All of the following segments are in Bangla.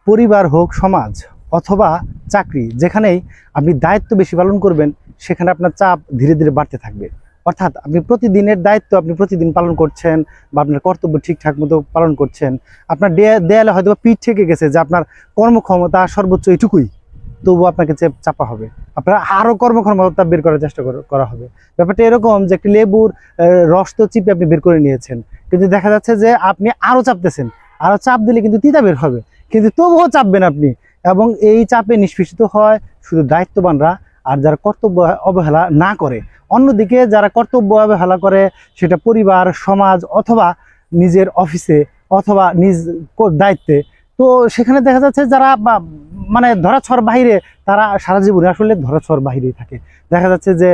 পরিবার হোক, সমাজ অথবা চাকরি, যেখানেই আপনি দায়িত্ব বেশি পালন করবেন সেখানে আপনার চাপ ধীরে ধীরে বাড়তে থাকবে। অর্থাৎ আপনি প্রতিদিনের দায়িত্ব আপনি প্রতিদিন পালন করছেন বা আপনার কর্তব্য ঠিকঠাক মতো পালন করছেন, আপনার দেয়ালে হয়তো পিঠ থেকে গেছে যে আপনার কর্মক্ষমতা সর্বোচ্চ এটুকুই, তবুও আপনাকে চাপা হবে, আপনার আরও কর্মক্ষমতা বের করার চেষ্টা করা হবে। ব্যাপারটা এরকম যে একটি লেবুর রস তো চিপে আপনি বের করে নিয়েছেন, কিন্তু দেখা যাচ্ছে যে আপনি আরও চাপতেছেন, আরও চাপ দিলে কিন্তু তিতা বের হবে, কিন্তু তবুও চাপবেন আপনি। এবং এই চাপে নিষ্পেষিত হয় শুধু দায়িত্ববানরা, আর যারা কর্তব্য অবহেলা না করে। অন্যদিকে যারা কর্তব্য অবহেলা করে, সেটা পরিবার, সমাজ অথবা নিজের অফিসে অথবা নিজ দায়িত্বে, তো সেখানে দেখা যাচ্ছে যারা মানে ধরাছোঁয়ার বাহিরে, তারা সারা জীবনে আসলে ধরাছোঁয়ার বাহিরেই থাকে। দেখা যাচ্ছে যে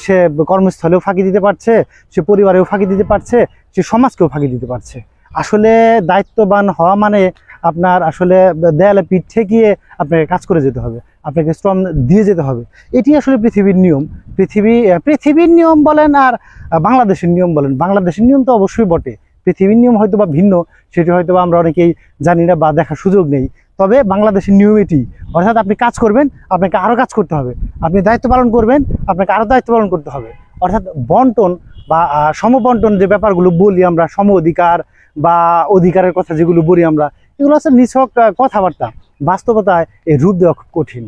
সে কর্মস্থলেও ফাঁকি দিতে পারছে, সে পরিবারেও ফাঁকি দিতে পারছে, সে সমাজকেও ফাঁকি দিতে পারছে। আসলে দায়িত্ববান হওয়া মানে আপনার আসলে দেয়ালে পিঠ ঠেকিয়ে আপনাকে কাজ করে যেতে হবে, আপনাকে শ্রম দিয়ে যেতে হবে। এটি আসলে পৃথিবীর নিয়ম। পৃথিবীর নিয়ম বলেন আর বাংলাদেশের নিয়ম বলেন, বাংলাদেশের নিয়ম তো অবশ্যই বটে, পৃথিবীর নিয়ম হয়তো বা ভিন্ন, সেটি হয়তো বা আমরা অনেকেই জানি না বা দেখার সুযোগ নেই। তবে বাংলাদেশের নিয়ম এটি, অর্থাৎ আপনি কাজ করবেন, আপনাকে আরও কাজ করতে হবে, আপনি দায়িত্ব পালন করবেন, আপনাকে আরও দায়িত্ব পালন করতে হবে। অর্থাৎ বন্টন বা সমবন্টন যে ব্যাপারগুলো বলি আমরা, সম অধিকার বা অধিকারের কথা যেগুলো বলি আমরা, এগুলো হচ্ছে নিছক কথাবার্তা, বাস্তবতায় এই রূপ দেওয়া খুব কঠিন।